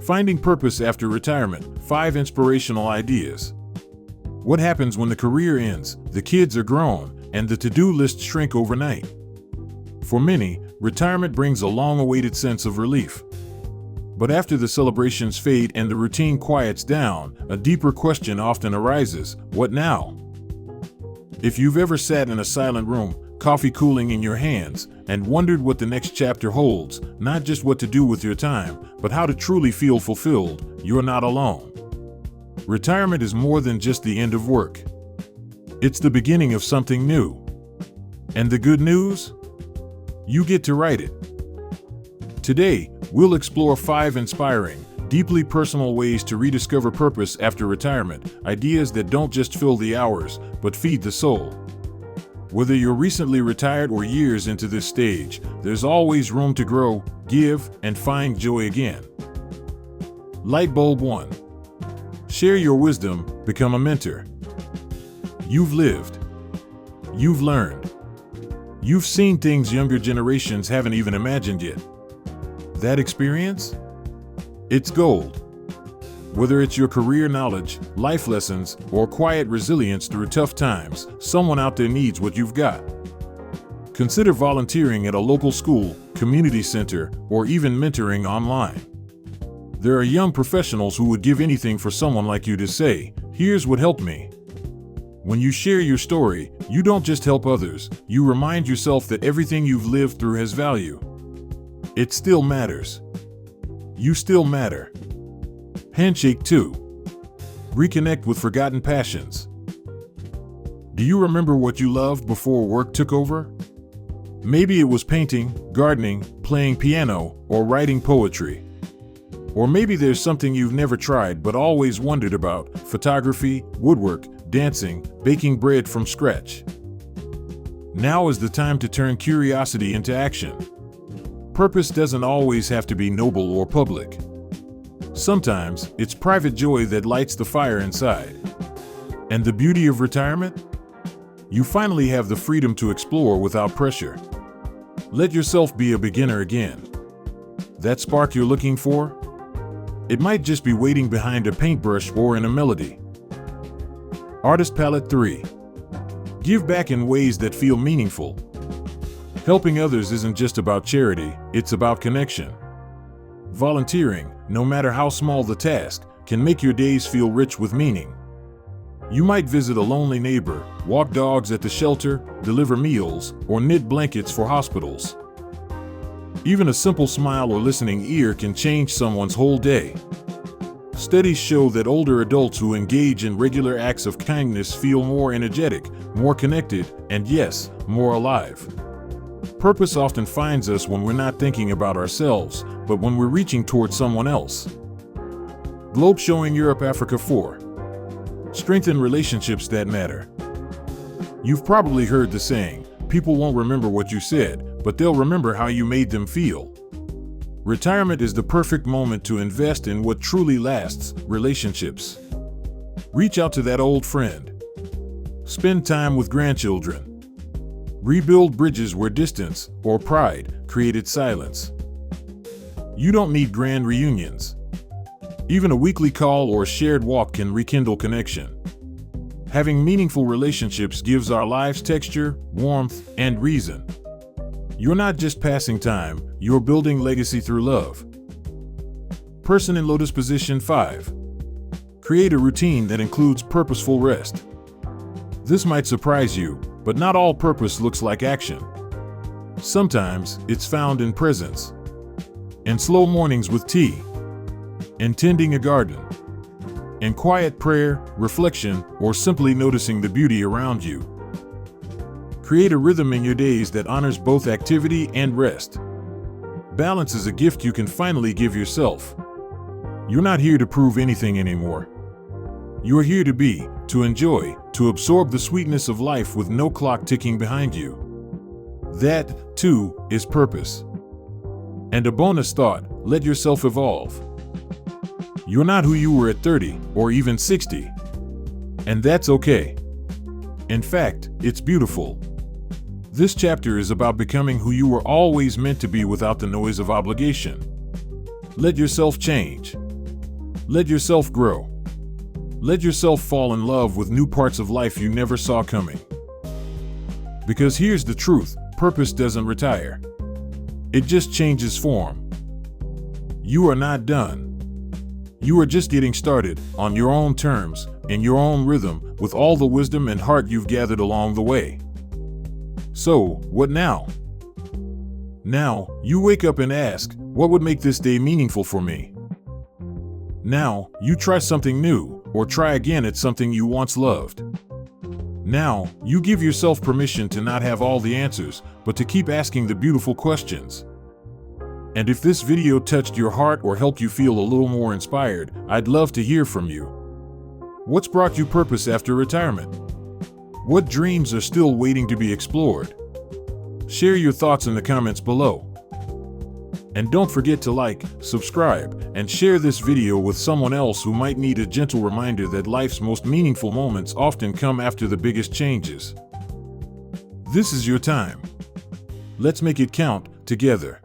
Finding purpose after retirement, 5 inspirational ideas. What happens when the career ends, the kids are grown, and the to-do lists shrink overnight? For many, retirement brings a long-awaited sense of relief. But after the celebrations fade and the routine quiets down, a deeper question often arises: what now? If you've ever sat in a silent room, coffee cooling in your hands, and wondered what the next chapter holds, not just what to do with your time, but how to truly feel fulfilled, you're not alone. Retirement is more than just the end of work. It's the beginning of something new. And the good news? You get to write it. Today, we'll explore 5 inspiring, deeply personal ways to rediscover purpose after retirement, ideas that don't just fill the hours, but feed the soul. Whether you're recently retired or years into this stage, there's always room to grow, give, and find joy again. Light bulb 1. Share your wisdom, become a mentor. You've lived. You've learned. You've seen things younger generations haven't even imagined yet. That experience? It's gold. Whether it's your career knowledge, life lessons, or quiet resilience through tough times, someone out there needs what you've got. Consider volunteering at a local school, community center, or even mentoring online. There are young professionals who would give anything for someone like you to say, "Here's what helped me." When you share your story, you don't just help others, you remind yourself that everything you've lived through has value. It still matters. You still matter. Handshake 2. Reconnect with forgotten passions. Do you remember what you loved before work took over? Maybe it was painting, gardening, playing piano, or writing poetry. Or maybe there's something you've never tried but always wondered about: photography, woodwork, dancing, baking bread from scratch. Now is the time to turn curiosity into action. Purpose doesn't always have to be noble or public. Sometimes, it's private joy that lights the fire inside. And the beauty of retirement? You finally have the freedom to explore without pressure. Let yourself be a beginner again. That spark you're looking for? It might just be waiting behind a paintbrush or in a melody. Artist Palette 3. Give back in ways that feel meaningful. Helping others isn't just about charity, it's about connection. Volunteering, no matter how small the task, can make your days feel rich with meaning. You might visit a lonely neighbor, walk dogs at the shelter, deliver meals, or knit blankets for hospitals. Even a simple smile or listening ear can change someone's whole day. Studies show that older adults who engage in regular acts of kindness feel more energetic, more connected, and yes, more alive. Purpose often finds us when we're not thinking about ourselves, but when we're reaching towards someone else. Globe showing Europe, Africa 4. Strengthen relationships that matter. You've probably heard the saying, people won't remember what you said, but they'll remember how you made them feel. Retirement is the perfect moment to invest in what truly lasts: relationships. Reach out to that old friend. Spend time with grandchildren. Rebuild bridges where distance, or pride, created silence. You don't need grand reunions. Even a weekly call or shared walk can rekindle connection. Having meaningful relationships gives our lives texture, warmth, and reason. You're not just passing time, you're building legacy through love. Person in lotus position 5. Create a routine that includes purposeful rest. This might surprise you, but not all purpose looks like action. Sometimes, it's found in presence. In slow mornings with tea. In tending a garden. In quiet prayer, reflection, or simply noticing the beauty around you. Create a rhythm in your days that honors both activity and rest. Balance is a gift you can finally give yourself. You're not here to prove anything anymore. You're here to be, to enjoy, to absorb the sweetness of life with no clock ticking behind you. That, too, is purpose. And a bonus thought: let yourself evolve. You're not who you were at 30 or even 60. And that's okay. In fact, it's beautiful. This chapter is about becoming who you were always meant to be without the noise of obligation. Let yourself change. Let yourself grow. Let yourself fall in love with new parts of life you never saw coming. Because here's the truth, purpose doesn't retire. It just changes form. You are not done. You are just getting started, on your own terms, in your own rhythm, with all the wisdom and heart you've gathered along the way. So, what now? Now, you wake up and ask, what would make this day meaningful for me? Now, you try something new, or try again at something you once loved. Now, you give yourself permission to not have all the answers, but to keep asking the beautiful questions. And if this video touched your heart or helped you feel a little more inspired, I'd love to hear from you. What's brought you purpose after retirement? What dreams are still waiting to be explored? Share your thoughts in the comments below. And don't forget to like, subscribe, and share this video with someone else who might need a gentle reminder that life's most meaningful moments often come after the biggest changes. This is your time. Let's make it count, together.